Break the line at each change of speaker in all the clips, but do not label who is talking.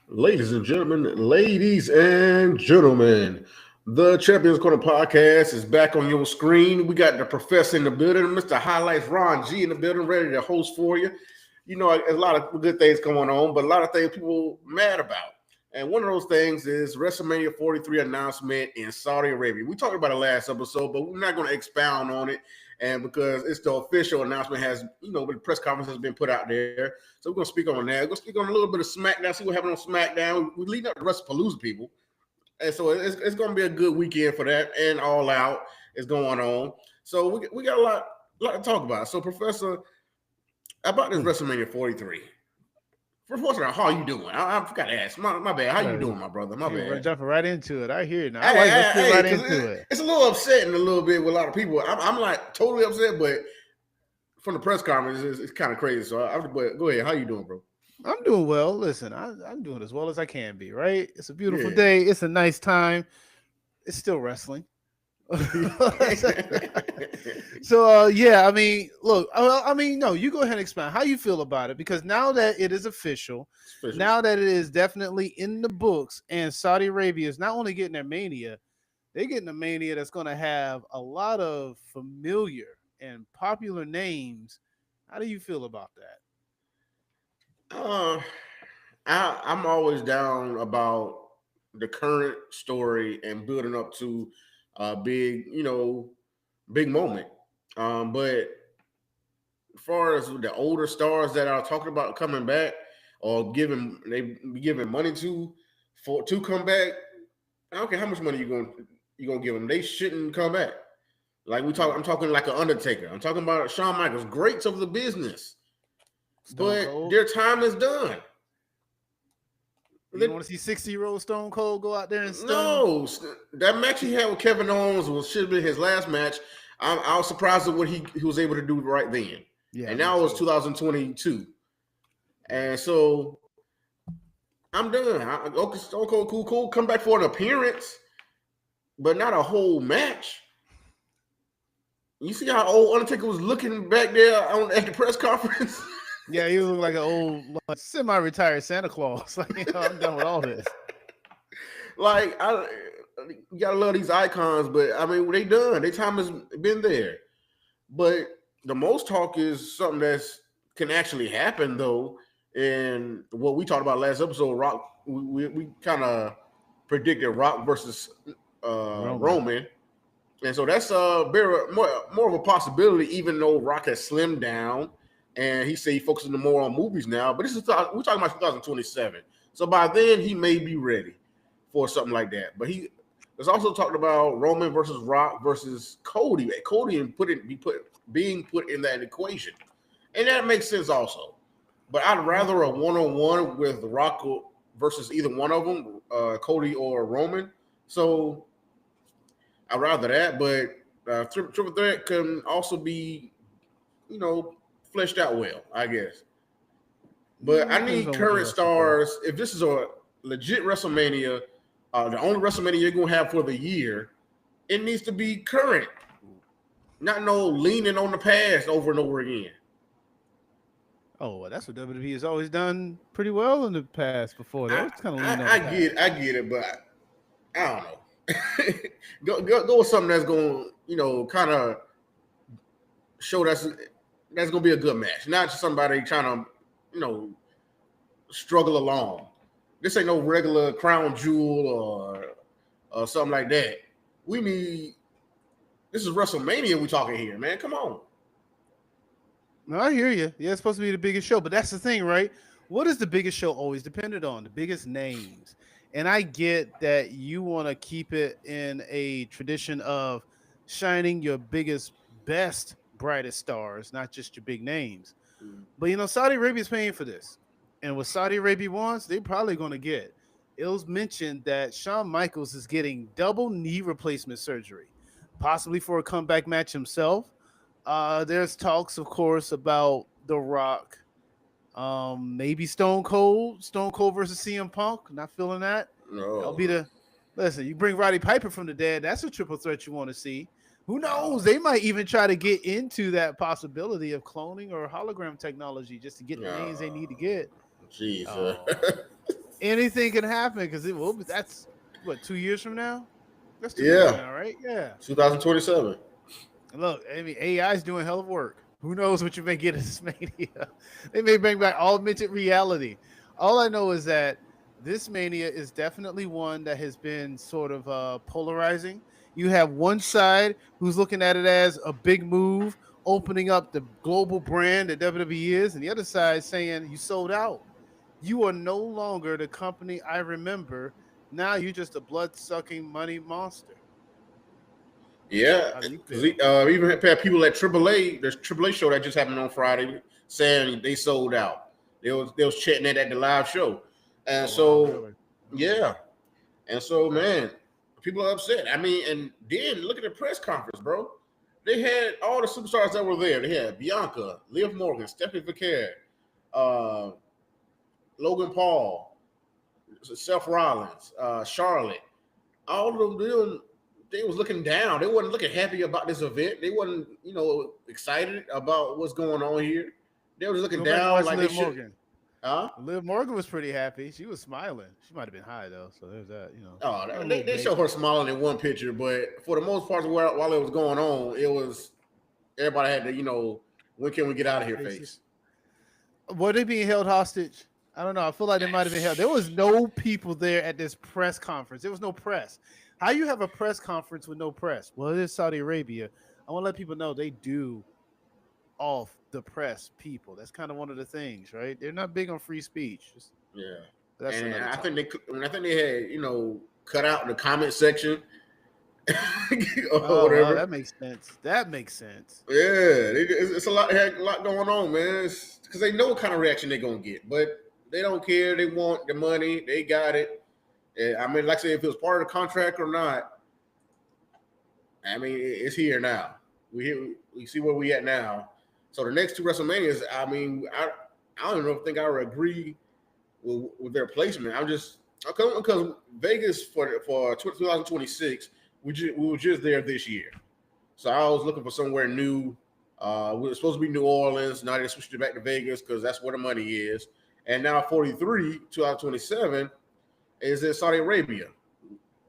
Ladies and gentlemen, the Champions Corner podcast is back on your screen. We got the professor in the building, Mr. Highlights Ron G in the building, ready to host for you. You know, a lot of good things going on, but a lot of things people mad about. And one of those things is WrestleMania 43 announcement in Saudi Arabia. We talked about it last episode, but we're not going to expound on it. And because it's the official announcement has, the press conference has been put out there. So we're going to speak on that. We're going to speak on a little bit of SmackDown, see what happened on SmackDown. We're leading up the WrestlePalooza people. And so it's going to be a good weekend for that. And All Out is going on. So we got a lot to talk about. So, Professor, about this WrestleMania 43. First of all, how are you doing? I forgot to ask. My bad. How you doing, my brother? My bad.
We're jumping right into it. I hear it now. Let's get right into it.
It's a little upsetting a little bit with a lot of people. I'm like totally upset, but from the press conference, it's kind of crazy. So but go ahead. How you doing, bro?
I'm doing well. Listen, I'm doing as well as I can be, right? It's a beautiful day. It's a nice time. It's still wrestling. So I mean, look, no, you go ahead and explain how you feel about it, because now that it is official, now that it is definitely in the books, and Saudi Arabia is not only getting their Mania, they're getting a Mania that's going to have a lot of familiar and popular names. How do you feel about that?
I'm always down about the current story and building up to a big moment. But as far as the older stars that are talking about coming back or giving money to come back, I don't care how much money you're gonna give them. They shouldn't come back. I'm talking like an Undertaker. I'm talking about Shawn Michaels, greats of the business, but their time is done.
You want to see 60-year-old Stone Cold go out there and stun?
No, that match he had with Kevin Owens should have been his last match. I was surprised at what he was able to do right then. Yeah, and now it was 2022, and so I'm done. Okay, Stone Cold, cool. Come back for an appearance, but not a whole match. You see how old Undertaker was looking back there at the press conference?
Yeah, he looked like an old, semi-retired Santa Claus. I'm done with all this.
You gotta love these icons, but I mean, they done. Their time has been there. But the most talk is something that can actually happen, though. And what we talked about last episode, Rock, we kind of predicted Rock versus Roman. And so that's very more of a possibility, even though Rock has slimmed down. And he said he's focusing more on movies now. But we're talking about 2027. So by then, he may be ready for something like that. But there's also talked about Roman versus Rock versus Cody. Cody being put in that equation. And that makes sense also. But I'd rather a one-on-one with Rock versus either one of them, Cody or Roman. So I'd rather that. But Triple Threat can also be, fleshed out well, I guess. But I need current stars. If this is a legit WrestleMania, the only WrestleMania you're going to have for the year, it needs to be current. Not no leaning on the past over and over again.
Oh, well, that's what WWE has always done pretty well in the past before. They kind of lean on
I get it, but I don't know. go with something that's going to, kind of show that's going to be a good match. Not just somebody trying to, struggle along. This ain't no regular crown jewel or something like that. This is WrestleMania we talking here, man. Come on.
No, I hear you. Yeah, it's supposed to be the biggest show, but that's the thing, right? What is the biggest show always depended on? The biggest names. And I get that you want to keep it in a tradition of shining your biggest, best, brightest stars, not just your big names. But, Saudi Arabia is paying for this. And what Saudi Arabia wants, they're probably going to get. It was mentioned that Shawn Michaels is getting double knee replacement surgery, possibly for a comeback match himself. There's talks, of course, about The Rock, maybe Stone Cold versus CM Punk. Not feeling that.
No.
That'll be listen. You bring Roddy Piper from the dead. That's a triple threat you want to see. Who knows? They might even try to get into that possibility of cloning or hologram technology just to get the names they need to get.
Jeez.
anything can happen because that's what 2 years from now. That's 2 years from
Yeah,
now, right? Yeah.
2027.
Look, I mean, AI is doing hell of work. Who knows what you may get in this mania? They may bring back augmented reality. All I know is that this mania is definitely one that has been sort of polarizing. You have one side who's looking at it as a big move, opening up the global brand that WWE is, and the other side saying you sold out. You are no longer the company I remember. Now you're just a blood sucking money monster.
Yeah,
How do you
because
feel?
even had people at AAA. There's AAA show that just happened on Friday saying they sold out. They was chatting that at the live show, and
Oh wow,
so
really?
yeah, and so man, people are upset. I mean, and then look at the press conference, bro. They had all the superstars that were there. They had Bianca, Liv Morgan, Stephanie Vaquer, uh, Logan Paul, Seth Rollins, Charlotte. All of them, they was looking down. They wasn't looking happy about this event. They wasn't, excited about what's going on here. They was looking
Go back and
down
watch
like they
Liv
should.
Morgan.
Huh?
Liv Morgan was pretty happy. She was smiling. She might have been high though, so there's that.
Oh,
A
they,
little
they
bait.
show her smiling in one picture, but for the most part, while it was going on, it was everybody had to, when can we get out of
Sour
here
faces.
face.
Were they being held hostage? I don't know. I feel like they might have been held. There was no people there at this press conference. There was no press. How you have a press conference with no press? Well, it is Saudi Arabia. I want to let people know they do off the press people. That's kind of one of the things, right? They're not big on free speech.
Yeah,
That's
and
another
I think
topic.
they had cut out the comment section or
Oh wow,
whatever.
that makes sense. That makes sense.
Yeah, it's a lot. They had a lot going on, man. Because they know what kind of reaction they're gonna get, but they don't care. They want the money. They got it. And, I mean, like I said, if it was part of the contract or not, I mean, it's here now. We see where we at now. So the next two WrestleManias, I mean, I don't even think I would agree with their placement. I'm just because Vegas for 2026, we were just there this year. So I was looking for somewhere new. We were supposed to be New Orleans. Now they switched it back to Vegas because that's where the money is. And now 43, 2027 is in Saudi Arabia,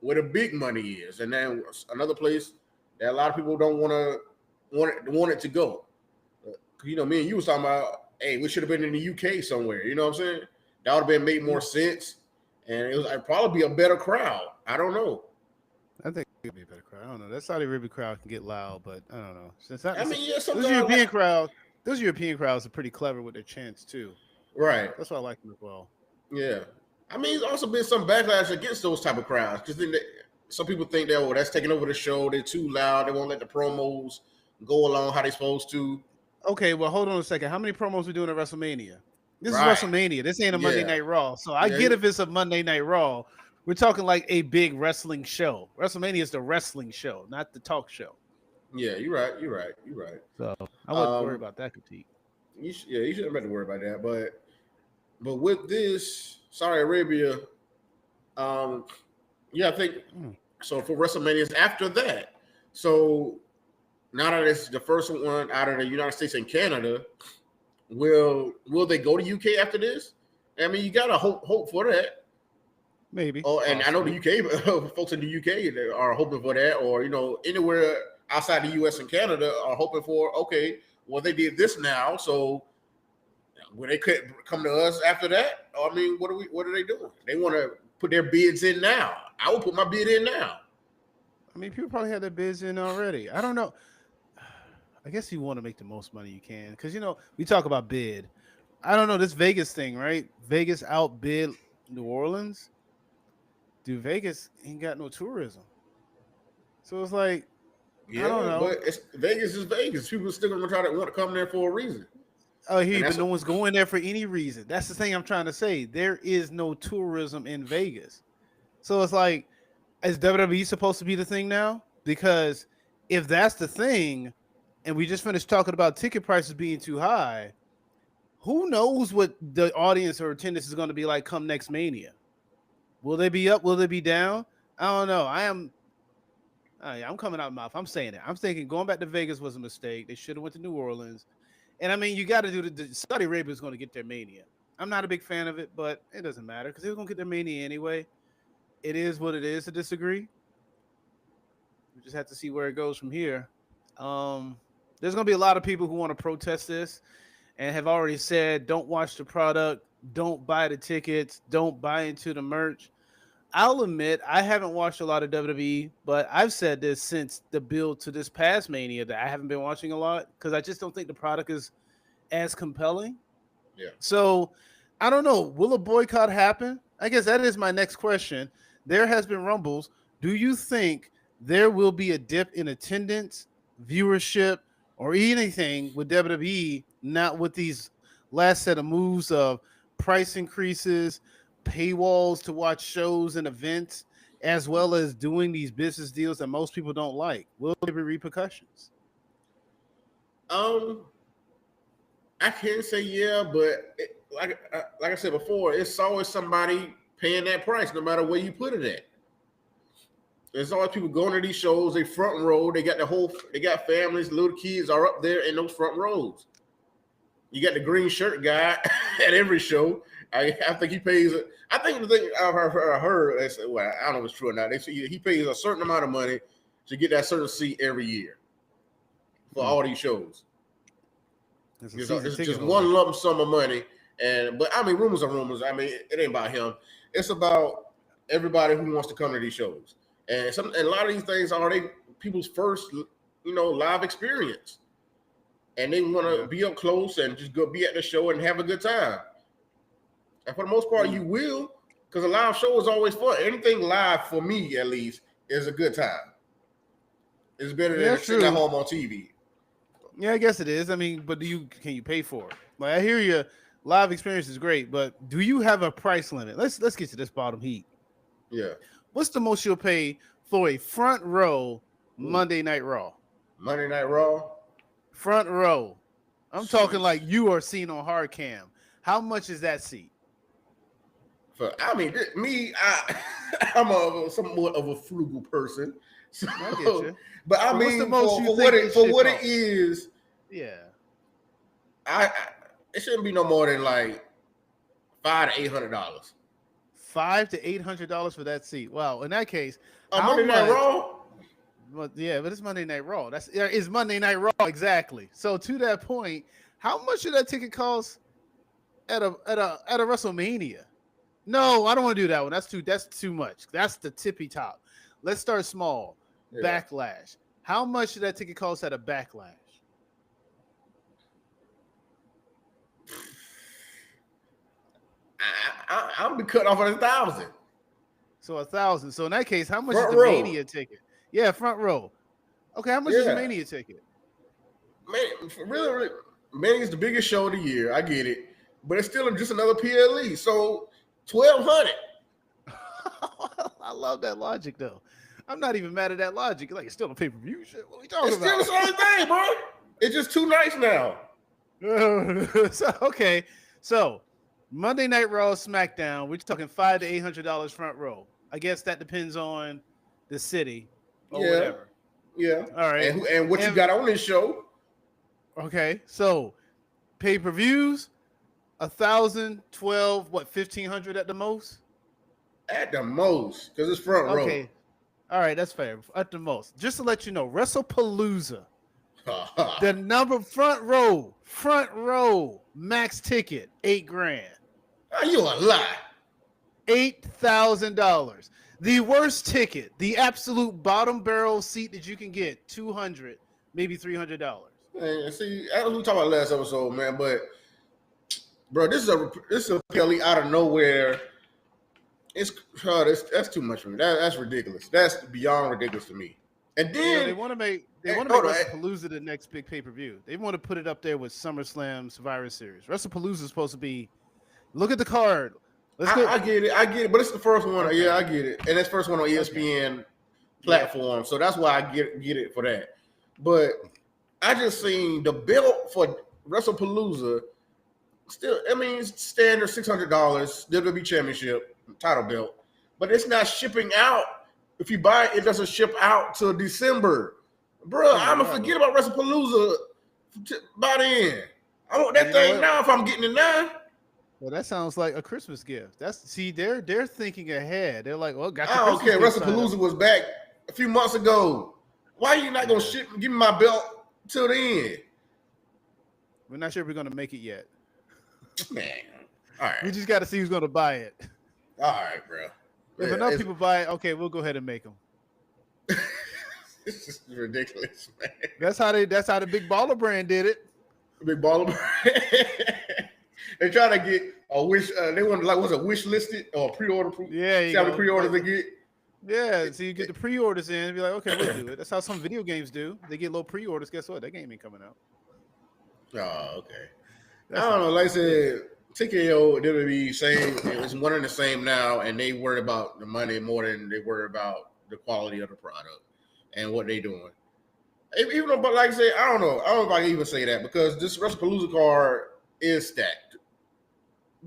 where the big money is. And then another place that a lot of people don't want it to go. Me and you was talking about, hey, we should have been in the UK somewhere. You know what I'm saying? That would have been made more sense, and it'd probably be a better crowd. I don't know.
I think it'd be a better crowd. I don't know. That Saudi Arabia crowd can get loud, but I don't know.
I mean, yeah,
Those
sometimes
European crowds, those European crowds are pretty clever with their chants too.
right.
That's why I like them as well.
Yeah, I mean, there's also been some backlash against those type of crowds because then some people think that that's taking over the show. They're too loud. They won't let the promos go along how they're supposed to.
Okay, well, hold on a second. How many promos we doing at WrestleMania? This is
Right.
WrestleMania. This ain't a Monday
Yeah.
Night Raw. So I
Yeah.
get if it's a Monday Night Raw. We're talking like a big wrestling show. WrestleMania is the wrestling show, not the talk show.
Yeah. You're right. You're right. You're right.
So I wouldn't worry
Um.
about that critique.
You shouldn't have to worry about that. But with this Saudi Arabia, yeah, I think
Mm.
so. For WrestleManias after that, so now that it's the first one out of the United States and Canada, will they go to UK after this? I mean, you gotta hope for that.
Maybe.
Oh, and I know
Possibly.
the UK folks in the UK are hoping for that, or anywhere outside the US and Canada are hoping for. Okay, well they did this now, so will they could come to us after that? I mean, what are they doing? They want to put their bids in now. I will put my bid in now.
I mean, people probably had their bids in already. I don't know. I guess you want to make the most money you can because we talk about bid. I don't know this Vegas thing, right? Vegas outbid New Orleans. Dude, Vegas ain't got no tourism, so it's like I don't
Yeah,
know.
but Vegas is Vegas. People still gonna try to want to come there for a reason,
Oh,
and
here, but
that's
no one's going there for any reason. That's the thing I'm trying to say. There is no tourism in Vegas, so it's like, is WWE supposed to be the thing now? Because if that's the thing, and we just finished talking about ticket prices being too high, who knows what the audience or attendance is going to be like come next Mania? Will they be up? Will they be down? I don't know. I'm coming out of my mouth. I'm saying it. I'm thinking going back to Vegas was a mistake. They should have went to New Orleans. And I mean, you got to do the Saudi Arabia is going to get their Mania. I'm not a big fan of it, but it doesn't matter because they're gonna get their Mania anyway. It is what it is to disagree. We just have to see where it goes from here. Um, there's gonna be a lot of people who want to protest this and have already said, "Don't watch the product, don't buy the tickets, don't buy into the merch." I'll admit I haven't watched a lot of WWE, but I've said this since the build to this past Mania that I haven't been watching a lot because I just don't think the product is as compelling.
Yeah.
So I don't know. Will a boycott happen? I guess that is my next question. There has been rumbles. Do you think there will be a dip in attendance, viewership, or anything with WWE, not with these last set of moves of price increases, paywalls to watch shows and events, as well as doing these business deals that most people don't like? Will there be repercussions?
I can't say yeah, but like I said before, it's always somebody paying that price, no matter where you put it at. There's always people going to these shows. They front row. They got families. Little kids are up there in those front rows. You got the green shirt guy at every show. I think he pays. I think the thing I've heard, well, I don't know if it's true or not. They say he pays a certain amount of money to get that certain seat every year for all these shows. It's just one lump sum of money. But I mean, rumors are rumors. I mean, it ain't about him. It's about everybody who wants to come to these shows. And a lot of these things are people's first, live experience. And they want to be up close and just go be at the show and have a good time. And for the most part, you will, because a live show is always fun. Anything live, for me at least, is a good time. It's better than sitting at home on TV.
Yeah, I guess it is. I mean, but can you pay for it? Like, I hear you, live experience is great, but do you have a price limit? Let's get to this bottom heat.
Yeah.
What's the most you'll pay for a front row Monday Night Raw?
Monday Night Raw?
Front row. I'm talking like you are seen on hard cam. How much is that seat?
I'm somewhat of a frugal person. So,
I get you.
But I mean, for what it is,
yeah,
it shouldn't be no more than like $500 to $800.
$500 to $800 for that seat. Wow. In that case,
Monday Night Raw.
But it's Monday Night Raw. It's Monday Night Raw exactly. So to that point, how much should that ticket cost at a WrestleMania? No, I don't want to do that one. That's too much. That's the tippy top. Let's start small. Yeah. Backlash. How much should that ticket cost at a Backlash?
I'll be cut off at 1,000.
So 1,000. So in that case, how much is the Mania ticket? Yeah, front row. Okay, how much is the Mania ticket?
Man, really, Mania is the biggest show of the year. I get it, but it's still just another PLE. So 1,200.
I love that logic, though. I'm not even mad at that logic. Like, it's still a pay-per-view shit. What are we talking about?
It's still the same thing, bro. It's just too nice now.
So Monday Night Raw, SmackDown. We're talking $500 to $800 front row. I guess that depends on the city or whatever.
Yeah.
All right.
And what you got on this show?
Okay. So pay-per-views, 1,000, 12, 1,500 at the most?
At the most, because it's front row.
Okay. All right, that's fair. At the most. Just to let you know, WrestlePalooza, the number front row, max ticket, $8,000.
You a lie.
$8,000. The worst ticket, the absolute bottom barrel seat that you can get, $200, maybe $300.
Man, see, we talked about last episode, man, but bro, this is a PLE out of nowhere. That's too much for me. That's ridiculous. That's beyond ridiculous to me. And then
they want to make WrestlePalooza the next big pay-per-view. They want to put it up there with SummerSlam, Survivor Series. WrestlePalooza is supposed to be. Look at the card.
I get it, but it's the first one. Yeah, I get it, and it's first one on ESPN platform, so that's why I get it for that. But I just seen the belt for WrestlePalooza. Still, I mean, it's standard $600 WWE Championship title belt, but it's not shipping out. If you buy it, it doesn't ship out till December, bro. I'm gonna forget about WrestlePalooza by then. I want that thing now if I'm getting it now.
Well, that sounds like a Christmas gift. They're thinking ahead. They're like, well, got your
I don't
Christmas
care.
gift signed up.
WrestlePalooza was back a few months ago. Why are you not gonna
Yeah.
give me my belt till the end?
We're not sure if we're gonna make it yet.
Man, all
We
right,
just got to see who's gonna buy it.
all right, bro.
If
Yeah,
enough people buy it, okay, we'll go ahead and make them.
it's just ridiculous, man.
That's how the Big Baller brand did it.
Big baller. They try to get a wish. They want was it wish listed or pre-order?
Yeah,
See how many pre-orders they get.
Yeah, so you get the pre-orders in and be like, okay, we'll do it. That's how some video games do. They get low pre-orders. Guess what? That game ain't coming out.
Oh, okay.
That's
I don't know. Like I said, TKO, WWE, same. It's one and the same now, and they worry about the money more than they worry about the quality of the product and what they doing. Even though, but like I said, I don't know. I don't know if I can even say that because this WrestlePalooza card is stacked.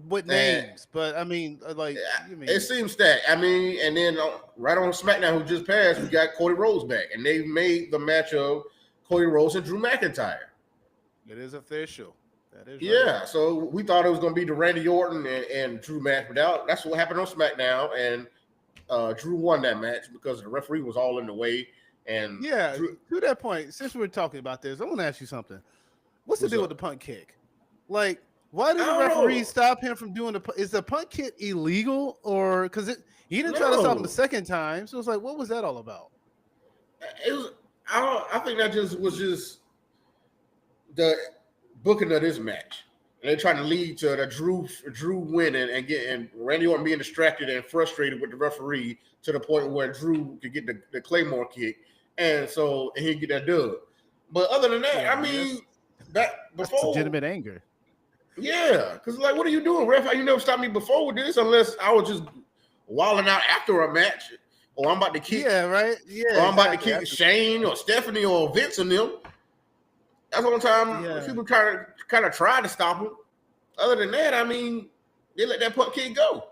with names, but I mean, like, you mean
It seems stacked. I mean, and then right on SmackDown, who just passed, we got Cody Rhodes back, and they made the match of Cody Rhodes and Drew McIntyre.
it is official. That is
Yeah,
right.
so we thought it was going to be the Randy Orton and Drew match, but that's what happened on SmackDown, and Drew won that match because the referee was all in the way. And
Yeah,
Drew,
to that point, since we're talking about this, I want to ask you something. What's the
What's
deal
up?
with the punt kick? Like, why did
I
the
don't
referee
know.
stop him from doing is the punt kick illegal, or because he didn't try to stop him the
No,
second time? So it's like, what was that all about?
it was. I think that was just the booking of this match. And they're trying to lead to the Drew winning and getting Randy Orton being distracted and frustrated with the referee to the point where Drew could get the Claymore kick, and so he'd get that dub. But other than that,
Yeah,
I
I mean,
mean, that
that's
before,
legitimate anger.
yeah, because like, what are you doing, ref? You never stopped me before with this, unless I was just wilding out after a match, or I'm about to kick,
Yeah, right.
or
Yeah,
I'm about to
exactly.
kick Shane or Stephanie or Vince and them. That's the only time
Yeah,
people kind of try to stop him. Other than that, I mean, they let that punt kick go.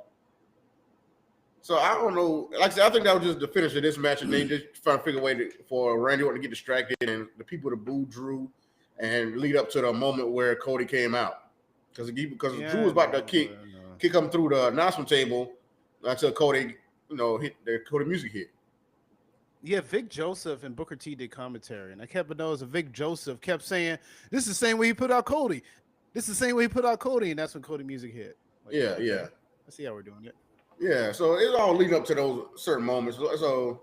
So I don't know. Like I said, I think that was just the finish of this match, and they just trying to figure a way for Randy Orton to get distracted and the people to boo Drew and lead up to the moment where Cody came out because Drew was about to kick him through the announcement table until Cody, hit the Cody music hit.
Yeah, Vic Joseph and Booker T did commentary, and I kept noticing Vic Joseph kept saying, "This is the same way he put out Cody. This is the same way he put out Cody," and that's when Cody music hit. Like,
Yeah,
okay,
yeah,
I see how we're doing it.
yeah. So it's all leading up to those certain moments. So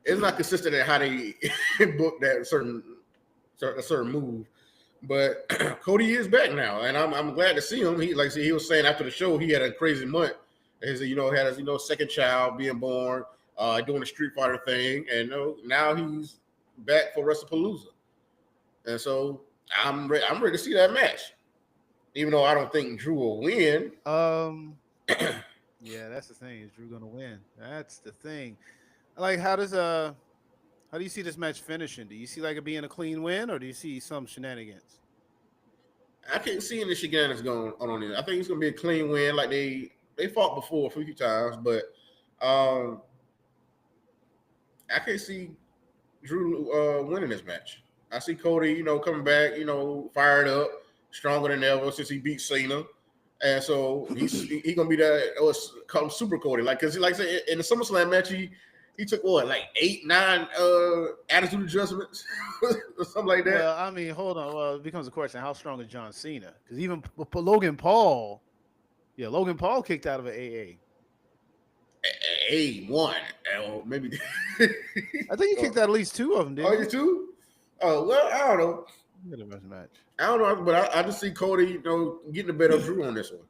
it's not consistent in how they book that certain move. But Cody is back now, and I'm glad to see him. He he was saying after the show he had a crazy month. He said, had his second child being born, doing the Street Fighter thing, and now he's back for WrestlePalooza. And so I'm ready to see that match, even though I don't think Drew will win.
Yeah, that's the thing. Is Drew gonna win? That's the thing. Like, how do you see this match finishing? Do you see like it being a clean win, or do you see some shenanigans?
I can't see any shenanigans going on here. I think it's gonna be a clean win, like they fought before a few times, but um, I can't see Drew winning this match. I see Cody, coming back, fired up, stronger than ever since he beat Cena, and so he's gonna be that call him Super Cody, because like I said in the SummerSlam match, he took what, like 8-9 attitude adjustments or something like that.
Well, I mean, hold on. Well, it becomes a question: how strong is John Cena? Because even Logan Paul, Logan Paul kicked out of an AA.
A1, or maybe.
I think he kicked out at least two of them, didn't
you too? Oh well, I don't know.
Match.
I don't know, but I just see Cody, getting the better of Drew on this one.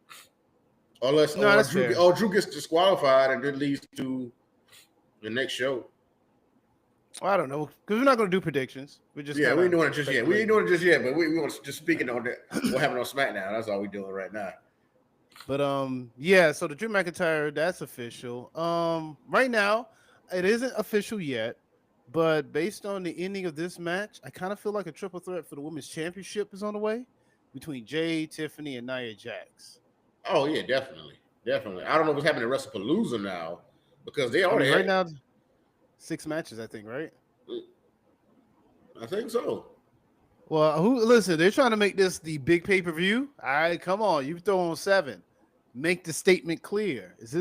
Unless Drew gets disqualified and then leads to the next show.
Well, I don't know, because we're not going to do predictions. We ain't
doing it just yet. We ain't doing it just yet, but we want to just speaking on that what happened on SmackDown. That's all we're doing right now.
But yeah. So the Drew McIntyre, that's official. Right now, it isn't official yet, but based on the ending of this match, I kind of feel like a triple threat for the women's championship is on the way between Jade, Tiffany, and Nia Jax.
Oh yeah, definitely. I don't know what's happening at WrestlePalooza now because they already
right now 6 matches, I think, right?
I think so.
Well, listen, they're trying to make this the big pay-per-view. All right, come on. You throw on 7. Make the statement clear. Is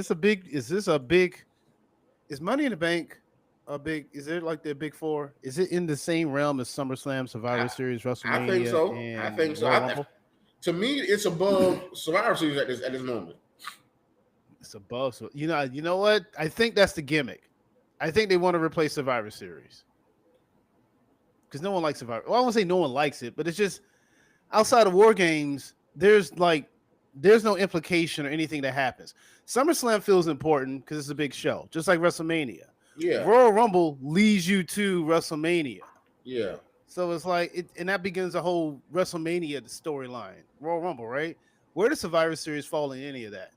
Money in the Bank a big, is it like the big 4? Is it in the same realm as SummerSlam, Survivor Series,
I think
WrestleMania,
so. I
and
think so.
Royal Rumble?
To me, it's above Survivor Series at this moment.
It's above. So you know what? I think that's the gimmick. I think they want to replace Survivor Series. Because no one likes Survivor. Well, I won't say no one likes it, but it's just outside of War Games, there's no implication or anything that happens. SummerSlam feels important because it's a big show, just like WrestleMania.
Yeah.
Royal Rumble leads you to WrestleMania.
Yeah.
So it's like, and that begins the whole WrestleMania storyline. Royal Rumble, right? Where does Survivor Series fall in any of that?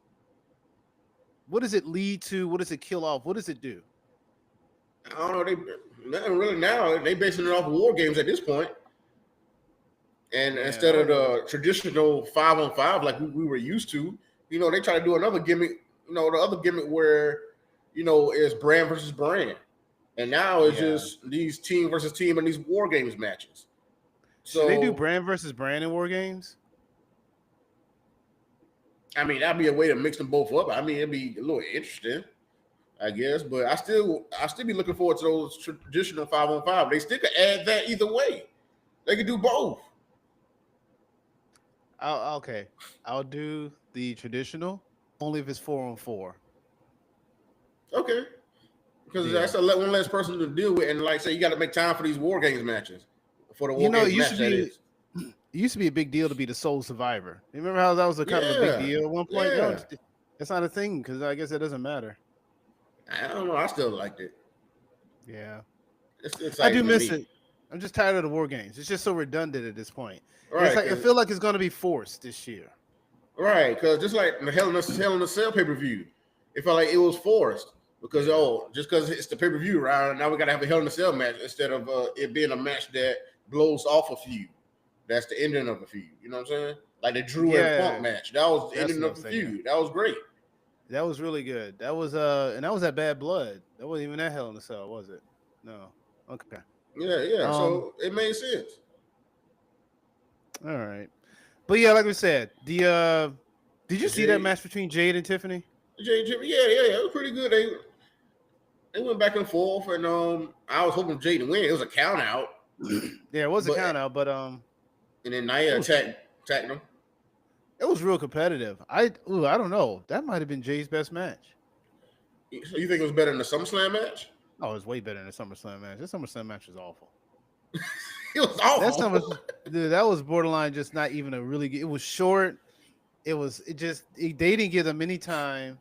What does it lead to? What does it kill off? What does it do?
I don't know. Nothing really now. They basing it off of War Games at this point. And instead of the traditional 5-on-5 like we were used to, they try to do another gimmick, the other gimmick where, it's brand versus brand. And now it's just these team versus team and these War Games matches. So
they do brand versus brand in War Games?
I mean, that'd be a way to mix them both up. I mean, it'd be a little interesting, I guess. But I still be looking forward to those traditional 5-on-5. They still could add that either way. They could do both.
Okay. I'll do the traditional only if it's 4-on-4.
Okay. Because that's one less person to deal with. And like say, you got to make time for these War Games matches. For the War Games match,
it used to be a big deal to be the sole survivor. You remember how that was a kind of a big deal at one point?
Yeah.
No, that's not a thing because I guess it doesn't matter.
I don't know. I still liked it.
Yeah.
It's
I do miss it. I'm just tired of the War Games. It's just so redundant at this point.
Right.
It's like, I feel like it's going to be forced this year.
Right. Because just like the Hell in a Cell pay-per-view, it felt like it was forced. Because, just because it's the pay-per-view round, now we got to have a Hell in a Cell match instead of it being a match that blows off a feud. That's the ending of a feud. You know what I'm saying? Like the Drew and Punk match. That was the ending of the feud. That was great.
That was really good. That was and that was at Bad Blood. That wasn't even that Hell in a Cell, was it? No. Okay.
Yeah. So it made sense.
All right. But yeah, like we said, did you see that match between Jade and Tiffany?
Jade, yeah, it was pretty good. They went back and forth, and I was hoping Jade to win. It was a count out.
Yeah, it was a count out, but
and then Nia attacked them.
It was real competitive. I don't know. That might have been Jay's best match.
So you think it was better than the SummerSlam match?
Oh, it was way better than the SummerSlam match. This SummerSlam match was awful.
It was awful.
That was borderline just not even a really good. It was short. They didn't give them any time.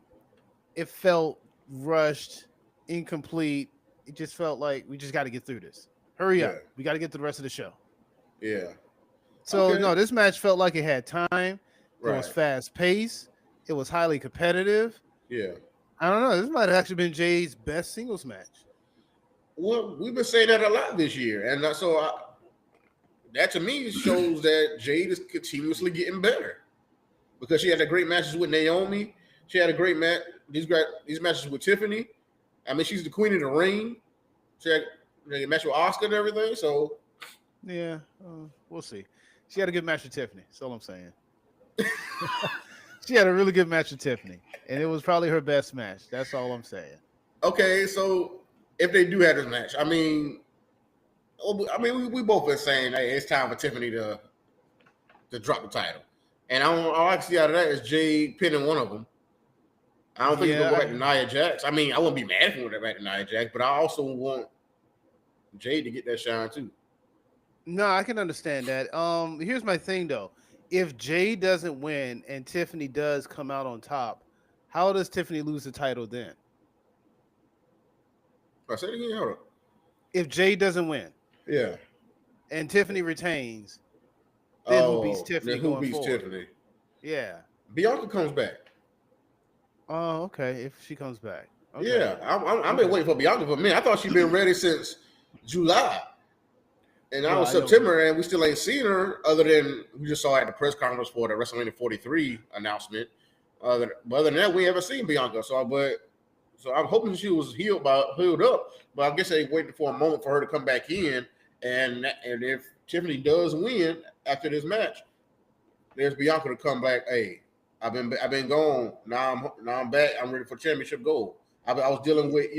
It felt rushed, incomplete. It just felt like we just got to get through this. Hurry up. We got to get to the rest of the show.
Yeah.
So, no, this match felt like it had time. It was fast paced. It was highly competitive.
Yeah.
I don't know. This might have actually been Jay's best singles match.
Well, we've been saying that a lot this year. And that to me shows that Jade is continuously getting better. Because she had a great matches with Naomi. She had a great match. These matches with Tiffany. I mean, she's the queen of the ring. She had a match with Asuka and everything. So,
yeah, we'll see. She had a good match with Tiffany. That's all I'm saying. She had a really good match with Tiffany, and it was probably her best match. That's all I'm saying.
Okay, so if they do have this match, I mean, we both been saying, hey, it's time for Tiffany to drop the title. And all I can see out of that is Jade pinning one of them. I don't think it's going to go back to Nia Jax. I mean, I wouldn't be mad if it went back to Nia Jax, but I also want Jade to get that shine too.
No, I can understand that. Here's my thing, though. If Jade doesn't win and Tiffany does come out on top, how does Tiffany lose the title then?
I said it again. Hold on.
If Jade doesn't win, and Tiffany retains, then who beats Tiffany?
Who beats Tiffany?
Yeah,
Bianca comes back.
Oh, okay. If she comes back, okay.
Yeah, I've been waiting for Bianca for a minute. I thought she'd been ready since July. And now it's September, and we still ain't seen her other than we just saw her at the press conference for the WrestleMania 43 announcement. But other than that, we haven't seen Bianca. So I'm hoping she was healed up. But I guess they waited for a moment for her to come back in. And if Tiffany does win after this match, there's Bianca to come back. Hey, I've been gone. Now I'm back. I'm ready for championship gold. I was dealing with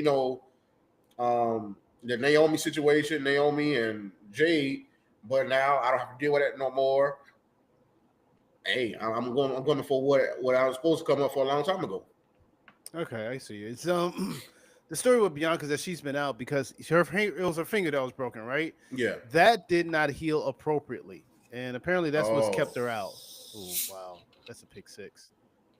the Naomi situation, Naomi and Jade, but now I don't have to deal with that no more. Hey, I'm going for what I was supposed to come up for a long time ago.
Okay, I see. It's the story with Bianca is that she's been out because it was her finger that was broken, right?
Yeah.
That did not heal appropriately, and apparently that's what's kept her out. Oh wow, that's a pick six.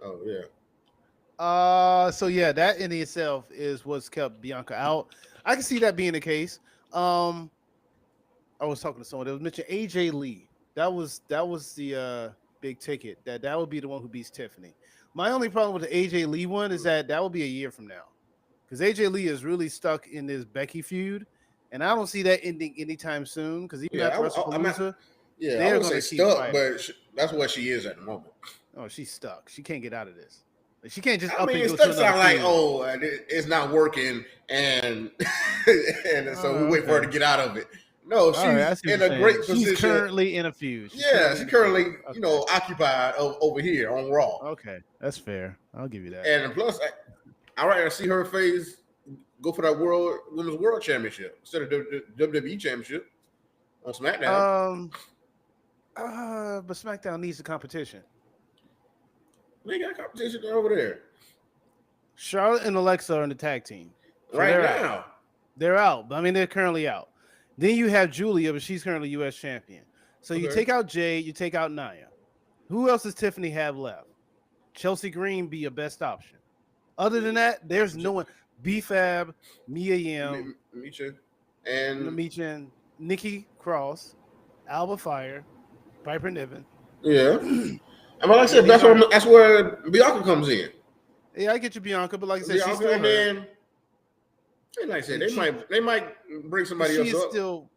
Oh yeah.
So yeah, that in itself is what's kept Bianca out. I can see that being the case. I was talking to someone that was mentioned AJ Lee. That was the big ticket. That would be the one who beats Tiffany. My only problem with the AJ Lee one is that will be a year from now, because AJ Lee is really stuck in this Becky feud, and I don't see that ending anytime soon. Because even after WrestleMania,
I would say stuck, but that's where she is at the moment.
Oh, she's stuck. She can't get out of this. She can't just.
It still sounds like it's not working, and so we wait for her to get out of it. No, she's in a great position.
She's currently in a feud.
She's currently occupied over here on Raw.
Okay, that's fair. I'll give you that.
And plus, I rather see her face go for that Women's World Championship instead of the WWE Championship on SmackDown.
But SmackDown needs the competition.
They got competition over there.
Charlotte and Alexa are in the tag team.
So right now.
They're out. I mean, they're currently out. Then you have Julia, but she's currently U.S. champion. So you take out Jade, you take out Nia. Who else does Tiffany have left? Chelsea Green be your best option. Other than that, there's no one. B-Fab, Mia Yim,
and
Nikki Cross, Alba Fire, Piper Niven.
Yeah. And like I said, that's where Bianca comes in.
Yeah, I get you, Bianca, but like I said, she's still
and then, like I said, they might bring somebody else up.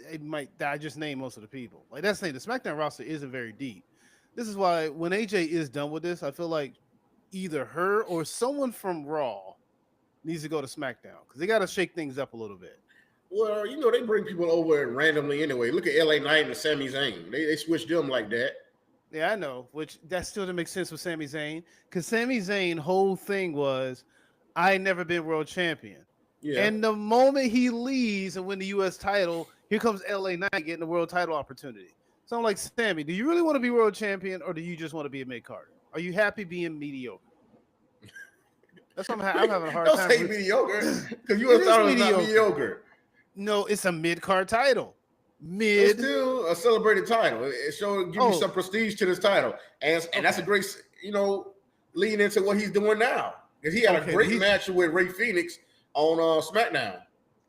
It might. I just name most of the people. Like that's the thing. The SmackDown roster isn't very deep. This is why when AJ is done with this, I feel like either her or someone from Raw needs to go to SmackDown because they got to shake things up a little bit.
Well, they bring people over randomly anyway. Look at LA Knight and Sami Zayn. They switched them like that.
Yeah, I know, which that still doesn't make sense with Sami Zayn because Sami Zayn whole thing was, I ain't never been world champion. Yeah. And the moment he leaves and win the U.S. title, here comes LA Knight getting the world title opportunity. So I'm like, Sammy, do you really want to be world champion or do you just want to be a mid-carder? Are you happy being mediocre? That's what I'm having a hard time.
Don't say mediocre because you thought it was not mediocre.
No, it's a mid-card title.
It's still a celebrated title. It give you some prestige to this title, and that's a great, leading into what he's doing now because he had a great match with Rey Fenix on SmackDown.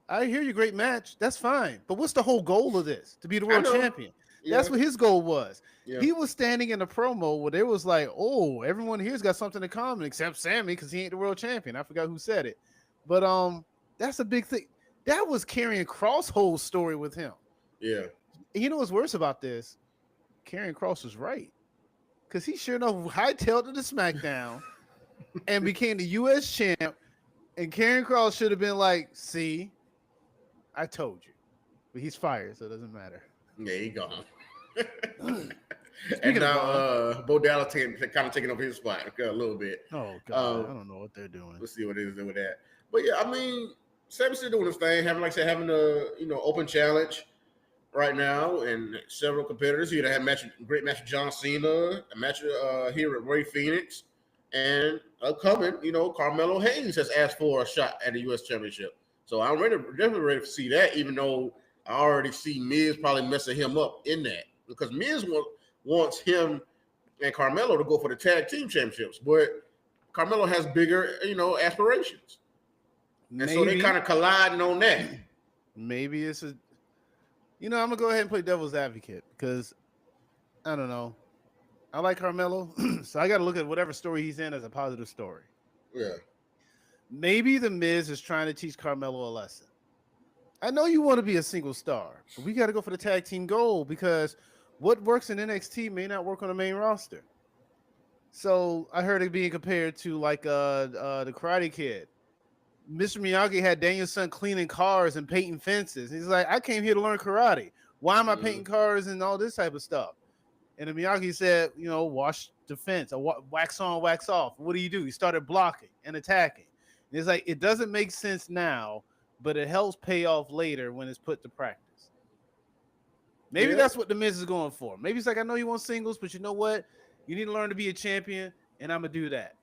I hear you, great match. That's fine, but what's the whole goal of this? To be the world champion. Yeah. That's what his goal was. Yeah. He was standing in a promo where it was like, "Oh, everyone here's got something in common except Sammy because he ain't the world champion." I forgot who said it, but that's a big thing. That was Karrion Kross' whole story with him.
Yeah.
And you know what's worse about this? Karrion Kross was right. Because he sure enough hightailed to the SmackDown and became the U.S. champ. And Karrion Kross should have been like, see, I told you. But he's fired, so it doesn't matter.
Yeah, he gone. And now Bo Dallas kind of taking over his spot a little bit.
Oh, God. I don't know what they're doing.
Let's see what it is with that. But, yeah, I mean, Sammy's still doing his thing. Having a open challenge right now, and several competitors. He had a great match with John Cena, a match here at Rey Fenix, and upcoming, Carmelo Hayes has asked for a shot at the U.S. Championship. So I'm definitely ready to see that, even though I already see Miz probably messing him up in that because Miz wants him and Carmelo to go for the tag team championships, but Carmelo has bigger, aspirations. And so they kind of colliding on that.
Maybe it's I'm going to go ahead and play devil's advocate because, I don't know. I like Carmelo, so I got to look at whatever story he's in as a positive story.
Yeah.
Maybe The Miz is trying to teach Carmelo a lesson. I know you want to be a single star, but we got to go for the tag team goal because what works in NXT may not work on the main roster. So I heard it being compared to like the Karate Kid. Mr. Miyagi had Daniel's son cleaning cars and painting fences. He's like, I came here to learn karate. Why am I painting cars and all this type of stuff? And then Miyagi said, wash the fence or wax on, wax off. What do? He started blocking and attacking. And it's like, it doesn't make sense now, but it helps pay off later when it's put to practice. Maybe that's what the Miz is going for. Maybe it's like, I know you want singles, but you know what? You need to learn to be a champion, and I'm going to do that.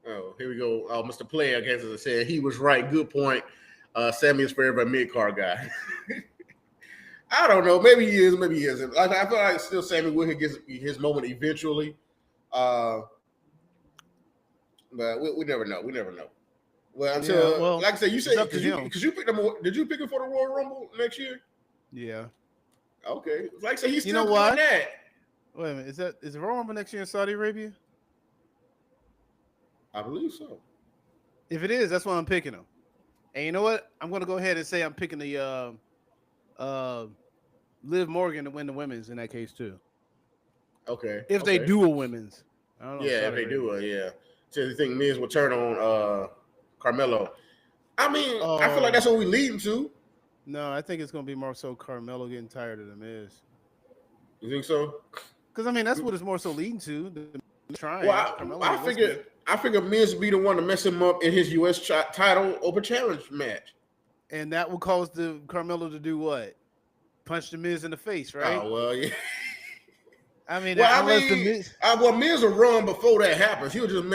Oh, here we go. Mr. Player, I guess, as I said, he was right. Good point. Sammy is forever a mid-card guy. I don't know. Maybe he is. Maybe he isn't. I feel like still Sammy will get his moment eventually. But we never know. We never know. Well, until like I said, you said because you picked him. Did you pick him for the Royal Rumble next year?
Yeah.
Okay. Like I said, he's still doing that.
Wait a minute. Is the Royal Rumble next year in Saudi Arabia?
I believe so.
If it is, that's why I'm picking him. And you know what? I'm going to go ahead and say I'm picking the Liv Morgan to win the women's in that case too.
Okay.
If they do a women's.
I don't know. Yeah, if they do a, yeah. So you think Miz will turn on Carmelo? I mean, I feel like that's what we're leading to.
No, I think it's going to be more so Carmelo getting tired of the Miz.
You think so?
Because, I mean, that's what it's more so leading to. Trying.
Well, I figure Miz will be the one to mess him up in his U.S. title open challenge match.
And that will cause Carmelo to do what? Punch the Miz in the face, right?
Oh, well, yeah.
I mean,
Miz will run before that happens. He'll just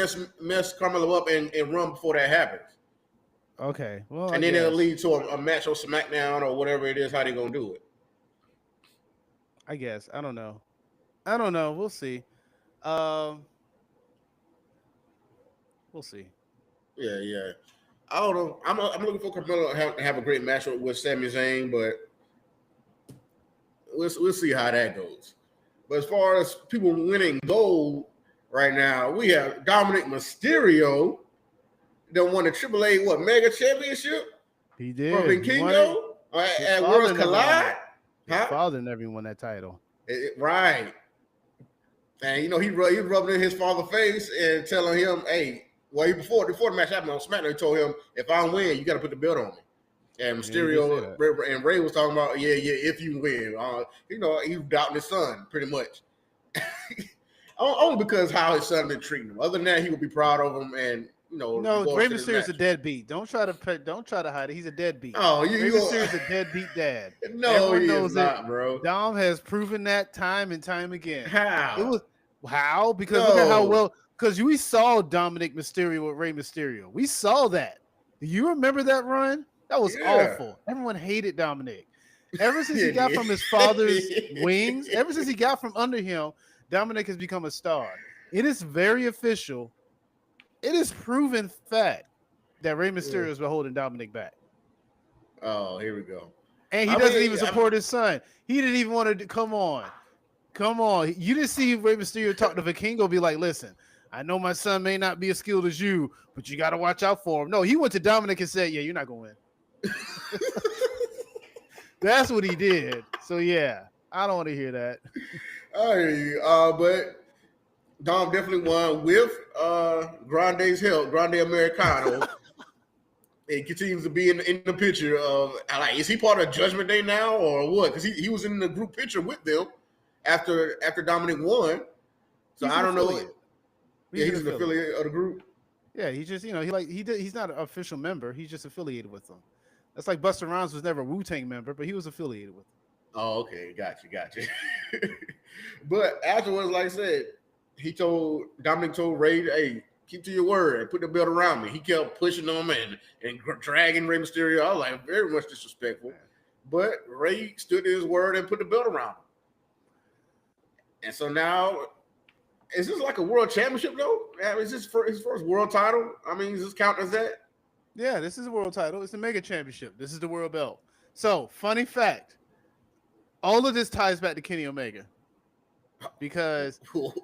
mess Carmelo up and run before that happens.
Okay. Well,
and then it'll lead to a match on SmackDown or whatever it is, how they going to do it.
I guess. I don't know. We'll see. We'll see.
Yeah. I don't know. I'm looking for Carmelo to have a great match with Sami Zayn, but we'll see how that goes. But as far as people winning gold right now, we have Dominic Mysterio that won the AAA Mega Championship.
He did.
From Vikingo at Worlds Collide.
His father never won that title.
Right. And he rubbed in his father's face and telling him, "Hey, well, before the match happened on SmackDown, he told him, if I win, you got to put the belt on me." And Mysterio and Ray was talking about, if you win. He was doubting his son pretty much. Only because how his son been treating him. Other than that, he would be proud of him. And
Rey Mysterio's a deadbeat. Don't try to hide it. He's a deadbeat.
Oh,
Rey Mysterio's a deadbeat dad.
No, everyone he knows is not, bro.
Dom has proven that time and time again.
How?
Because look at how well. Because we saw Dominic Mysterio with Rey Mysterio. We saw that. Do you remember that run? That was awful. Everyone hated Dominic. Ever since he got from his father's wings, ever since he got from under him, Dominic has become a star. It is very official. It is proven fact that Rey Mysterio is holding Dominic back.
Oh, here we go.
And he doesn't even support his son. He didn't even want to. Come on. You didn't see Rey Mysterio talk to Vikingo, be like, listen, I know my son may not be as skilled as you, but you got to watch out for him. No, he went to Dominic and said, yeah, you're not going to win. That's what he did. So, yeah, I don't want to hear that.
I hear you. But Dom definitely won with Grande's help, Grande Americano. It continues to be in the picture of, like, is he part of Judgment Day now or what? Because he was in the group picture with them after Dominic won. So I don't know. He's an affiliate of the group.
Yeah, he just, he's not an official member. He's just affiliated with them. That's like Busta Rhymes was never a Wu-Tang member, but he was affiliated with them.
Oh, okay. Gotcha. But afterwards, like I said, Dominic told Ray, hey, keep to your word and put the belt around me. He kept pushing him and dragging Rey Mysterio. I was like, very much disrespectful. But Ray stood to his word and put the belt around him. And so now, is this like a world championship, though? Is this his first world title? I mean, does this count as that?
Yeah, this is a world title. It's a mega championship. This is the world belt. So, funny fact, all of this ties back to Kenny Omega. Because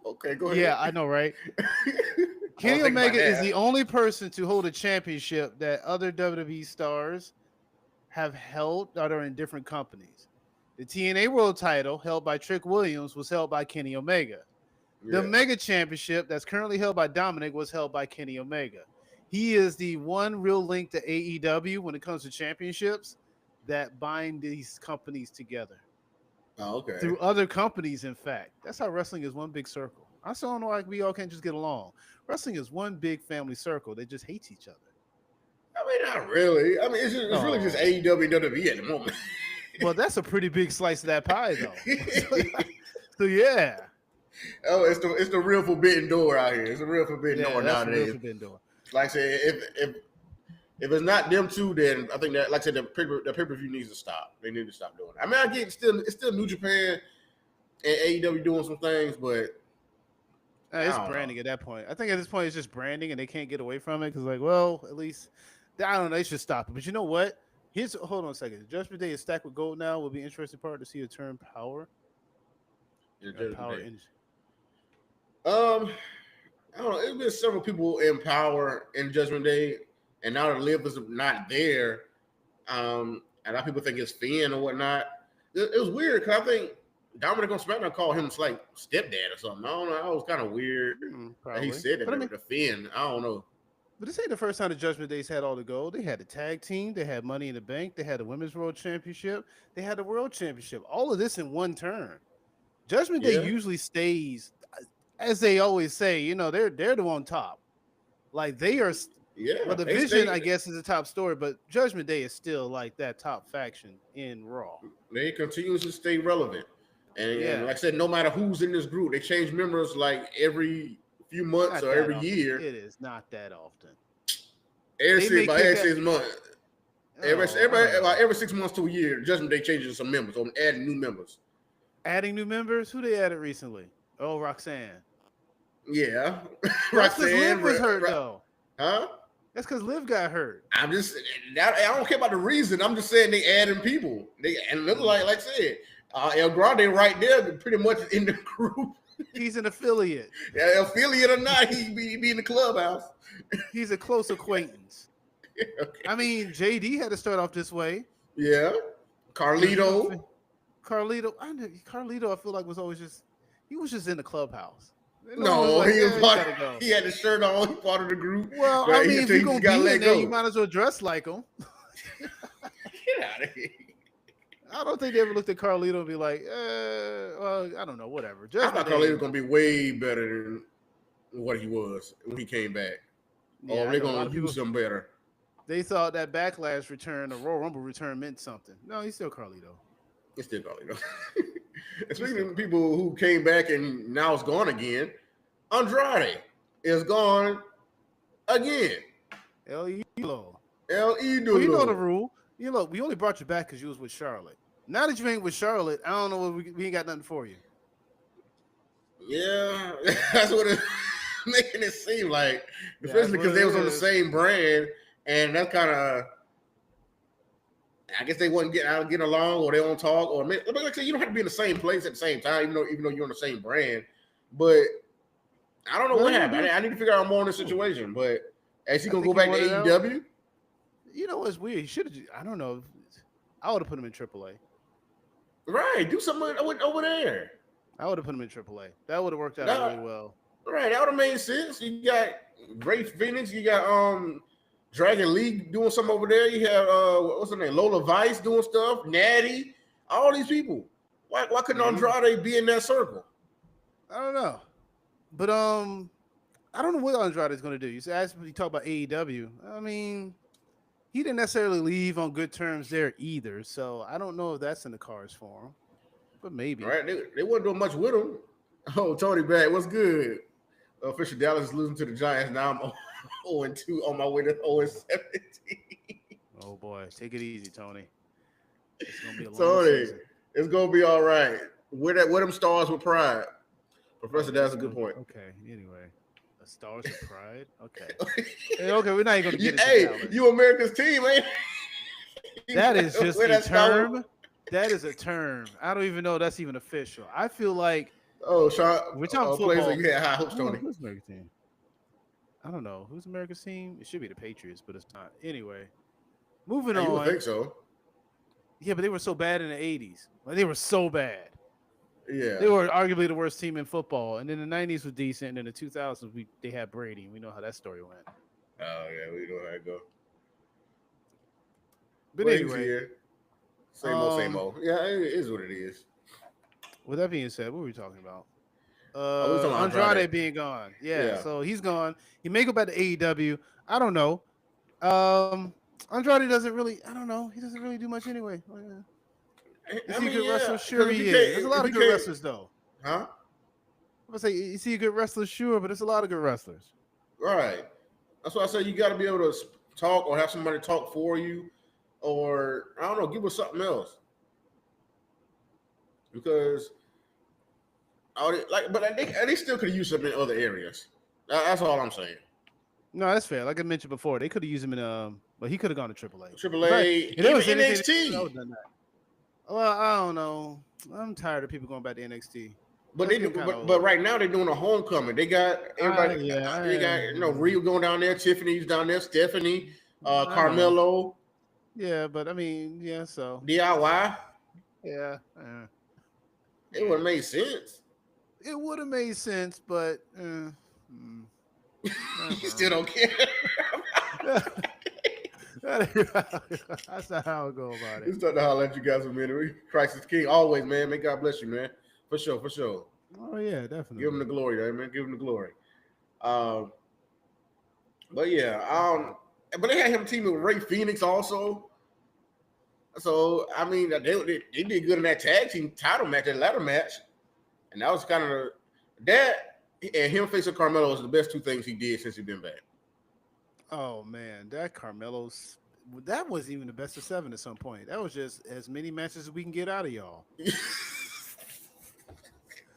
okay, go ahead.
Yeah, I know, right? Kenny Omega is the only person to hold a championship that other WWE stars have held that are in different companies. The TNA World title, held by Trick Williams, was held by Kenny Omega. The Mega Championship that's currently held by Dominic was held by Kenny Omega. He is the one real link to AEW when it comes to championships that bind these companies together.
Oh, okay.
through other companies. In fact, that's how wrestling is one big circle. I still don't know why we all can't just get along. Wrestling is one big family circle. They just hate each other.
I mean, not really. I mean, it's really just
No.
AEW and WWE at the moment.
Well, that's a pretty big slice of that pie, though. So yeah,
Oh, it's the real forbidden door out here. It's a real forbidden door
that's a real
nowadays.
forbidden door.
Like I said, if it's not them two, then I think that, like I said, the pay-per-view needs to stop. They need to stop doing it. I mean, I get it's still New Japan and AEW doing some things, but
It's branding at that point. I think at this point it's just branding, and they can't get away from it because, like, well, at least I don't know. They should stop it. But you know what? Hold on a second. Judgment Day is stacked with gold now. Will be interesting part to see a term power. Power energy.
I don't know. There's been several people in Power in Judgment Day, and now the Liv is not there. And a lot of people think it's Finn or whatnot. It was weird because I think Dominic on SmackDown called him like stepdad or something. I don't know. That was kind of weird. He said it to Finn. I don't know.
But this ain't the first time the Judgment Days had all the gold. They had the tag team. They had Money in the Bank. They had the Women's World Championship. They had the World Championship. All of this in one turn. Judgment Day usually stays, as they always say, you know, they're the one top. Like they are. Yeah. Well, the Vision, I guess, is the top story, but Judgment Day is still like that top faction in Raw.
They continue to stay relevant. And like I said, no matter who's in this group, they change members like every few months or every year.
It is not that often.
Every 6 months. Every 6 months to a year, Judgment Day changes some members or adding new members.
Adding new members? Who they added recently? Oh, Roxanne.
Yeah.
Roxanne was hurt though.
Huh?
That's because Liv got hurt.
I don't care about the reason. I'm just saying they adding people. And look like I said, El Grande right there, pretty much in the group.
He's an affiliate.
Yeah, affiliate or not, he be in the clubhouse.
He's a close acquaintance. Okay. I mean, JD had to start off this way.
Yeah. Carlito,
I feel like was just in the clubhouse.
No, he had the shirt on. He part of the group.
Well, I mean, if you're gonna be in there, you might as well dress like him.
Get out of here.
I don't think they ever looked at Carlito and be like, well, I don't know, whatever.
I thought Carlito was gonna be way better than what he was when he came back. Yeah, they're gonna use him better.
They thought that Backlash return, the Royal Rumble return, meant something. No, he's still Carlito.
It's still Carlito. Speaking of people who came back and now it's gone again, Andrade is gone again.
El Idolo.
Well, you
know the rule. You know, we only brought you back because you was with Charlotte. Now that you ain't with Charlotte, I don't know. We ain't got nothing for you.
Yeah, that's what it's making it seem like, especially because they was on the same brand, and that's kind of. I guess they wasn't getting along, or they don't talk, or like I said, you don't have to be in the same place at the same time, even though you're on the same brand. But I don't know what happened. I need to figure out more on the situation. But is he gonna go back to AEW?
You know what's weird? He should have. I don't know. I would have put him in AAA.
Right, do something over there.
I would have put him in AAA. That would have worked out really well.
Right, that would have made sense. You got Ray Phoenix. You got Dragon League doing something over there. You have what's her name? Lola Vice doing stuff. Natty. All these people. Why couldn't Andrade be in that circle?
I don't know. But I don't know what Andrade is going to do. You talk about AEW. I mean, he didn't necessarily leave on good terms there either. So I don't know if that's in the cards for him. But maybe.
Right. They weren't doing much with him. Oh, Tony Bag, what's good? Official Dallas is losing to the Giants. Now I'm 0-2 on my way to 0-17.
Oh boy, take it easy, Tony. It's gonna be a
long season. It's gonna be all right. Wear them stars with pride. Professor, that's a good point.
Okay. Anyway, the stars with pride. Okay. Okay, we're not even gonna get into
Dallas. You America's team, man.
That is just a term. That is a term. I don't even know if that's even official. I feel like.
Oh, Sean.
We're talking football.
You had high hopes, Tony.
Who's America's team? I don't know. Who's America's team? It should be the Patriots, but it's not. Anyway, moving on.
You would think so.
Yeah, but they were so bad in the 80s. Like, they were so bad.
Yeah.
They were arguably the worst team in football. And then the 90s was decent. And in the 2000s, they had Brady. We know how that story went.
Oh, yeah. We know how it go.
But anyway.
Same old. Yeah, it is what it is.
With that being said, what were we talking about?
Oh, we talking about Andrade.
Andrade being gone. Yeah,
Yeah.
so he's gone. He may go back to AEW. I don't know. Andrade doesn't really. I don't know. He doesn't really do much anyway. Is
I
he a
mean,
good
yeah,
wrestler?
because
Sure,
if you
he is. There's a
can't,
lot
if
of
you
good
can't,
wrestlers, though.
huh?
I'm gonna say, is he a good wrestler? Sure, but there's a lot of good wrestlers.
Right. That's why I say you got to be able to talk or have somebody talk for you, or I don't know, give us something else. Because but they still could have used him in other areas. That's all I'm saying.
No, that's fair. Like I mentioned before, they could have used him in but he could have gone to AAA.
Triple
In fact,
A,
if there
even
was anything, I
NXT.
would have done that. Well, I don't know. I'm tired of people going back to NXT.
But
That's
they do,
getting kind of
but
old.
right now they're doing a homecoming. They got everybody.
Yeah,
They got Ryu going down there, Tiffany's down there, Stephanie,
I know.
Carmelo,
Yeah, but I mean, yeah. So
DIY.
yeah,
It would have made sense.
it would have made sense, but
You still don't care.
that's not how I go about it.
It's not to holler at you guys a minute. Christ is King always, man. May God bless you, man. For sure, for sure.
Oh yeah, definitely.
Give him the glory, man. Give him the glory. But yeah, but they had him teaming with Ray Phoenix also. So I mean, they did good in that tag team title match, that ladder match, and that was kind of that. And him facing Carmelo was the best two things he did since he's been back.
Oh man, that Carmelo's that wasn't even the best of 7 at some point. That was just as many matches as we can get out of y'all.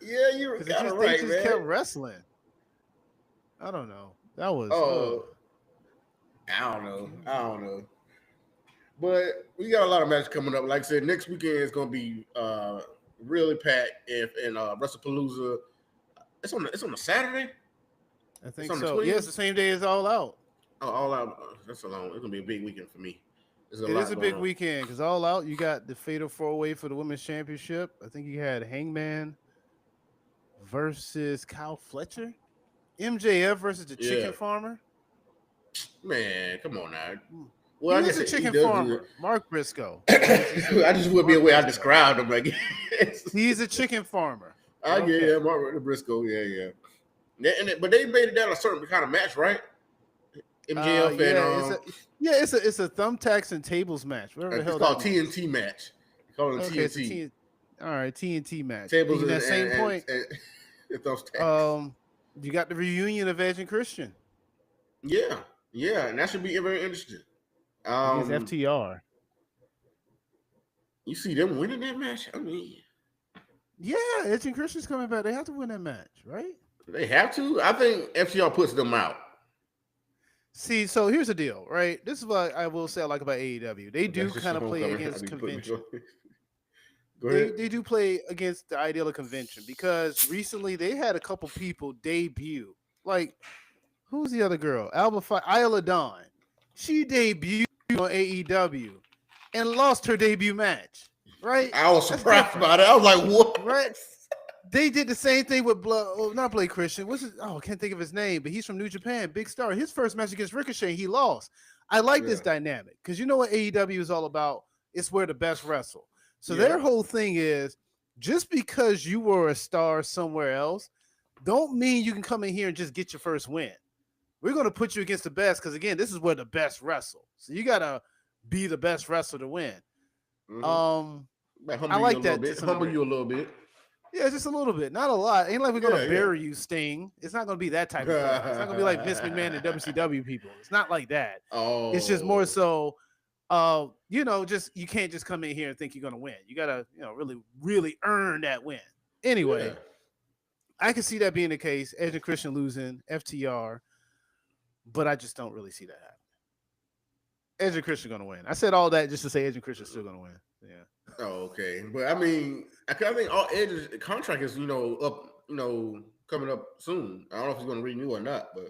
Yeah, you're
Because
kind of
they
right,
just
man.
kept wrestling. I don't know. That was.
I don't know. But we got a lot of matches coming up. Like I said, next weekend is going to be really packed in WrestlePalooza. It's on a Saturday.
I think so. Yeah, it's the same day as All Out.
Oh, All Out. That's a long. It's gonna be a big weekend for me.
It is a big weekend because All Out. You got the Fatal 4-Way for the Women's Championship. I think you had Hangman versus Kyle Fletcher, MJF versus the Chicken Farmer.
Man, come on now.
Well, I guess the Chicken Farmer, Mark Briscoe.
I just would be a way I described him. I guess
he's a chicken farmer.
Yeah, Mark Briscoe. Yeah. But they made it down a certain kind of match, right? MJF
it's a thumbtacks and tables match. Whatever the hell
it's called TNT match. They call it TNT.
All right, TNT match.
Tables
at that same point. You got the reunion of Edge and Christian.
Yeah, and that should be very interesting.
Against FTR.
You see them winning that match? I mean,
yeah, Edge and Christian's coming back. They have to win that match, right?
They have to. I think FTR puts them out.
See, so here's the deal, right? This is what I will say I like about AEW. They do kind of play against convention. They do play against the ideal of convention because recently they had a couple people debut. Like, who's the other girl? Isla Dawn. She debuted on AEW and lost her debut match, right?
I was surprised about it. I was like, what?
Right? They did the same thing with not Blake Christian. I can't think of his name, but he's from New Japan, big star. His first match against Ricochet, he lost. I like this dynamic because you know what AEW is all about? It's where the best wrestle. So their whole thing is just because you were a star somewhere else, don't mean you can come in here and just get your first win. We're going to put you against the best because, again, this is where the best wrestle. So you got to be the best wrestler to win.
I like that. Humble you a little bit.
Yeah, just a little bit. Not a lot. Ain't like we're going to bury you, Sting. It's not going to be that type of thing. It's not going to be like Vince McMahon and WCW people. It's not like that. It's just more so, just you can't just come in here and think you're going to win. You got to, really, really earn that win. Anyway, I can see that being the case. Edge and Christian losing, FTR, but I just don't really see that happen. Edge and Christian going to win. I said all that just to say Edge and Christian still going to win. Yeah.
Oh, okay. But I mean, I think all Edge's contract is, up, coming up soon. I don't know if he's going to renew or not, but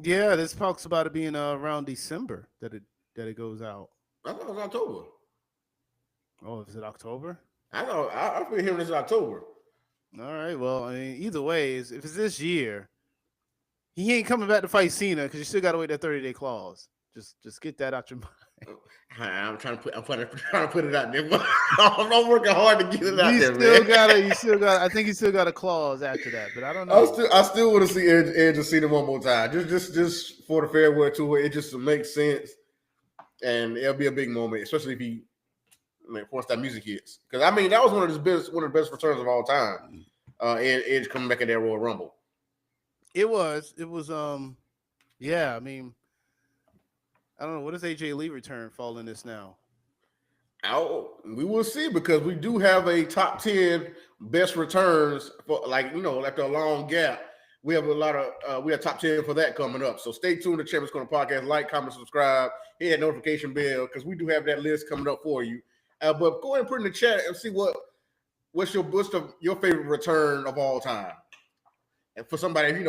yeah, this talks about it being around December that it goes out.
I thought it was October.
Oh, is it October?
I thought I've been hearing this in October.
All right. Well, I mean, either way, if it's this year, he ain't coming back to fight Cena because you still got to wait that 30-day clause. Just get that out your mind.
I'm trying to put it out there. I'm working hard to get it out there, man.
I think you still got a clause after that, but I don't know.
I still want to see Edge and Cena one more time. Just for the farewell tour. It just makes sense, and it'll be a big moment, especially if he, once that music hits. Because I mean, that was one of the best returns of all time. Edge coming back in that Royal Rumble.
It was. Yeah. I mean, I don't know. What does AJ Lee return fall in this now?
We will see, because we do have a top 10 best returns for, after a long gap. We have we have top 10 for that coming up. So stay tuned to Champions Corner Podcast. Like, comment, subscribe, hit that notification bell, because we do have that list coming up for you. But go ahead and put in the chat and see what's your favorite return of all time, and for somebody who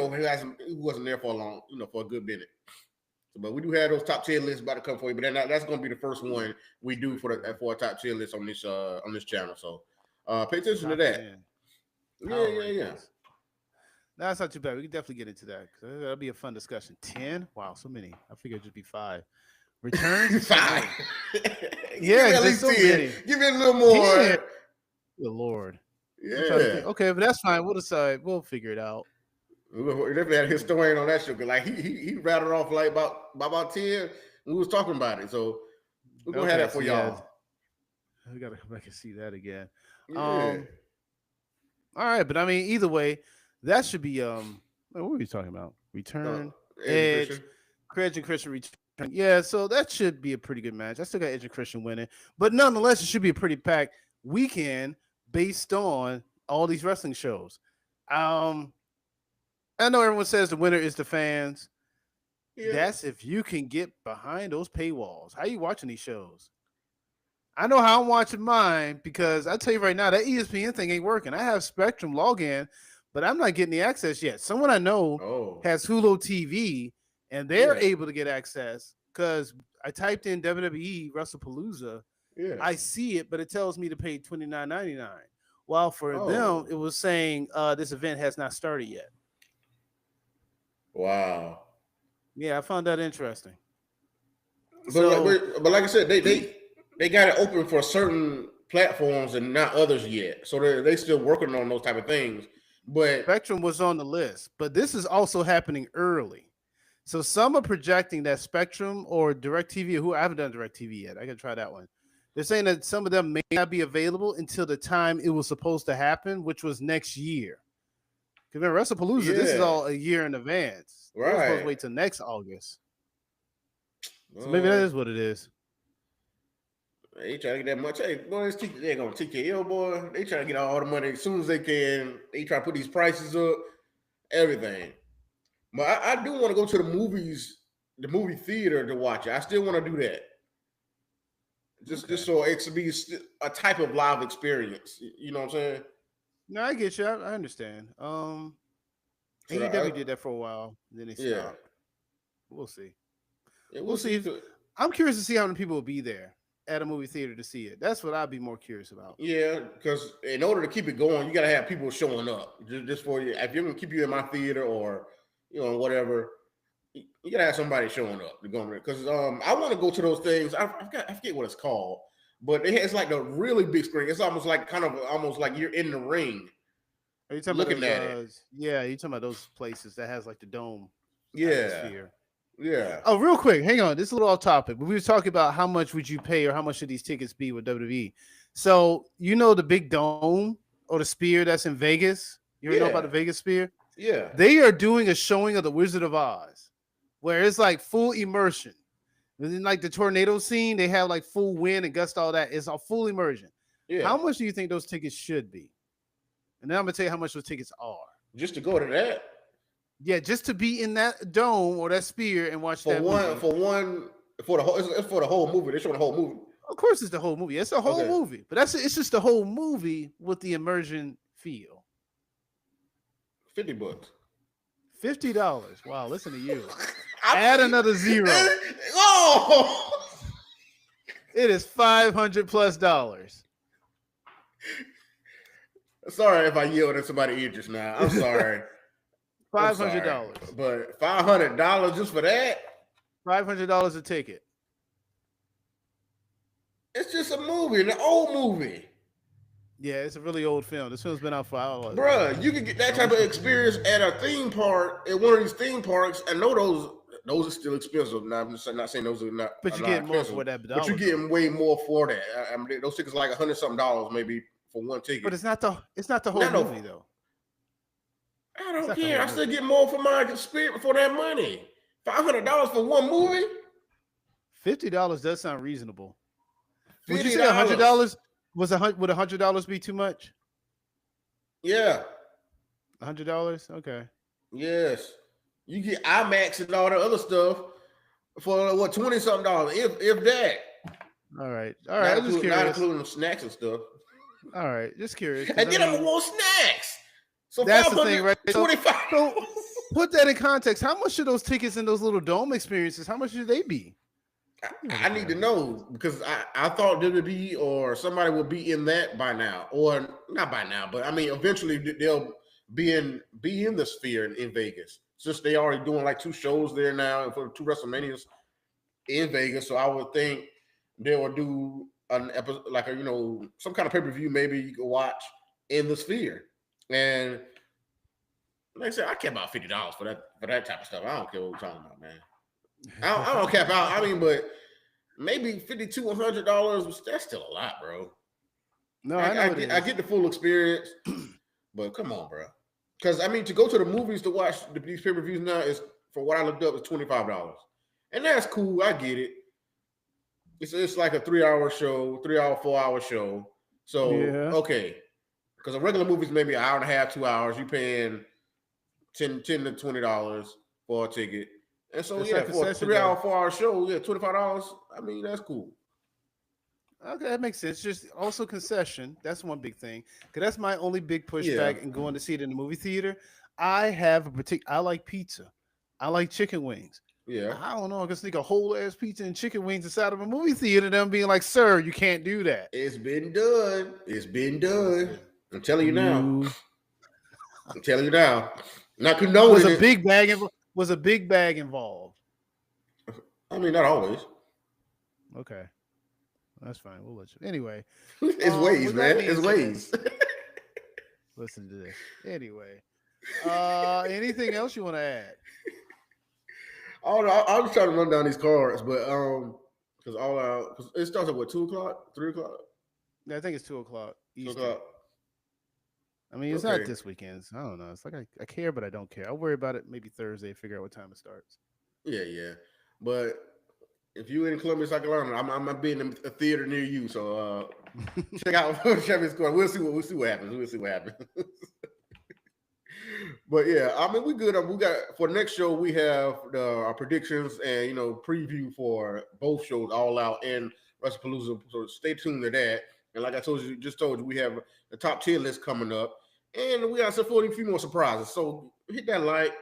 wasn't there for a long, for a good minute. But we do have those top 10 lists about to come for you. But that's going to be the first one we do for a top 10 list on this channel. So pay attention to that. Yeah.
That's not too bad. We can definitely get into that. That'll be a fun discussion. 10? Wow, so many. I figured it'd just be 5. Returns? 5. Yeah,
at least
so
10.
many.
Give it a little more.
10. Good Lord.
Yeah.
Okay, but that's fine. We'll decide. We'll figure it out.
We definitely had a historian on that show. Like he rattled off like about 10. We was talking about it. So we're gonna have that for y'all.
We gotta come back and see that again.
Yeah.
All right, but I mean, either way, that should be what were we talking about? Return, Edge and Christian return. Yeah, so that should be a pretty good match. I still got Edge and Christian winning, but nonetheless, it should be a pretty packed weekend based on all these wrestling shows. I know everyone says the winner is the fans. Yeah. That's if you can get behind those paywalls. How are you watching these shows? I know how I'm watching mine, because I tell you right now, that ESPN thing ain't working. I have Spectrum login, but I'm not getting the access yet. Someone I know has Hulu TV, and they're able to get access, because I typed in WWE WrestlePalooza. Yeah. I see it, but it tells me to pay $29.99. While for them, it was saying this event has not started yet.
Wow.
Yeah, I found that interesting.
But like I said, they got it open for certain platforms and not others yet. So they still working on those type of things. But
Spectrum was on the list, but this is also happening early. So some are projecting that Spectrum or DirecTV, who I haven't done DirecTV yet. I can try that one. They're saying that some of them may not be available until the time it was supposed to happen, which was next year. Because WrestlePalooza, this is all a year in advance. Right. We're supposed to wait till next August. So maybe that is what it is.
They trying to get that much. Hey, boys, they're going to TKO, boy. They trying to get all the money as soon as they can. They try to put these prices up, everything. But I do want to go to the movie theater to watch it. I still want to do that. Just so it should be a type of live experience. You know what I'm saying?
No, I get you. I understand. AEW did that for a while, then they stopped. Yeah. We'll see.
Yeah,
we'll see. I'm curious to see how many people will be there at a movie theater to see it. That's what I'd be more curious about.
Yeah, because in order to keep it going, you got to have people showing up. Just for you, if you're gonna keep you in my theater or whatever, you gotta have somebody showing up to go because I want to go to those things. I forget what it's called. But it's like the really big screen. It's almost like you're in the ring.
Are you talking looking about those, at it? Yeah, you're talking about those places that has like the dome. Atmosphere.
Yeah.
Oh, real quick, hang on. This is a little off topic, but we were talking about how much would you pay or how much should these tickets be with WWE. So the big dome or the Sphere that's in Vegas. You know about the Vegas Sphere?
Yeah.
They are doing a showing of the Wizard of Oz, where it's like full immersion. And then like the tornado scene, they have like full wind and gust, all that. It's a full immersion. Yeah. How much do you think those tickets should be? And then I'm gonna tell you how much those tickets are.
Just to go to that?
Yeah, just to be in that dome or that Sphere and watch that movie.
For the whole movie. They're showing the whole movie.
Of course, it's the whole movie. It's the whole movie, but it's just the whole movie with the immersion feel.
$50.
$50. Wow, listen to you. Add another zero.
Oh,
it is $500+.
Sorry if I yelled at somebody's ear just now. I'm sorry.
$500.
But $500 just for that?
$500 a ticket.
It's just a movie, an old movie.
Yeah, it's a really old film. This film's been out for hours.
Bruh, you can get that type of experience at a theme park, at one of these theme parks. I know those are still expensive. Now, I'm not saying those are not.
But you're getting more for that.
But you're getting way more for that. I mean, those tickets are like $100-something maybe for one ticket.
But it's not the whole movie though.
I don't care. I still get more for my experience for that money. $500 for one movie.
$50 does sound reasonable. Would you say $100? Would $100 be too much?
Yeah.
$100? Okay.
Yes. You get IMAX and all the other stuff for what, $20-something, if that.
All right. I'm just curious.
Not including the snacks and stuff.
All right, just curious.
And then I want snacks. So
that's the thing, right?
$25.
So put that in context. How much should those tickets in those little dome experiences? How much should they be?
I need to know because I thought WWE or somebody would be in that by now, or not by now, but I mean eventually they'll be in the Sphere in Vegas. Since they already doing like 2 shows there now and for 2 WrestleManias in Vegas, so I would think they will do an episode like some kind of pay-per-view maybe you can watch in the Sphere. And like I said, I care about $50 for that type of stuff. I don't care what we're talking about, man. I don't cap out. I mean, but maybe $50 to $100. That's still a lot, bro.
No,
I get the full experience, but come on, bro. Because I mean, to go to the movies to watch these pay-per-views now is, from what I looked up, is $25, and that's cool. I get it. It's like a 3-hour show, 3-hour, 4-hour show. So okay, because a regular movie is maybe an hour and a half, 2 hours. You paying $10 to $20 for a ticket. And so, for a 3-hour, 4-hour show, $25. I mean, that's cool.
Okay, that makes sense. Just also concession. That's one big thing. Because that's my only big pushback in going to see it in the movie theater. I like pizza. I like chicken wings.
Yeah.
I don't know. I can sneak a whole ass pizza and chicken wings inside of a movie theater and them being like, sir, you can't do that.
It's been done. I'm telling you now. Not condoning
was a big bag Was a big bag involved?
I mean, not always.
Okay. That's fine. We'll let you. Anyway.
It's ways, man. It's ways.
Listen to this. Anyway. Anything else you want to add?
Oh, no, I was trying to run down these cards, but because it starts at what, 2:00, 3:00?
Yeah, I think it's 2:00.
2:00.
I mean, it's not this weekend. I don't know. It's like I care, but I don't care. I'll worry about it maybe Thursday, figure out what time it starts.
Yeah. But if you're in Columbia, South Carolina, I'm being in a theater near you. So check out Champions Square. We'll see what happens. But yeah, I mean, we good. We got for the next show. We have our predictions and preview for both shows, All Out and WrestlePalooza. So stay tuned to that. And like I told you, we have the top 10 list coming up, and we got a few more surprises. So hit that like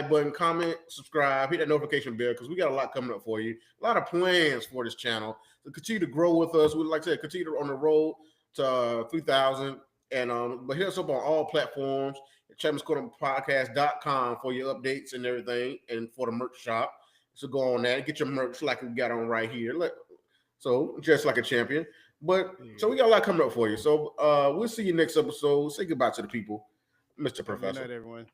button, comment, subscribe, hit that notification bell because we got a lot coming up for you. A lot of plans for this channel. So continue to grow with us. We'd like to say continue on the road to 3,000. And but hit us up on all platforms at ChampionsCornerPodcast.com for your updates and everything, and for the merch shop. So go on that, get your merch like we got on right here. So just like a champion. But so we got a lot coming up for you. So we'll see you next episode. Say goodbye to the people, Mr. Professor.
Good night, everyone.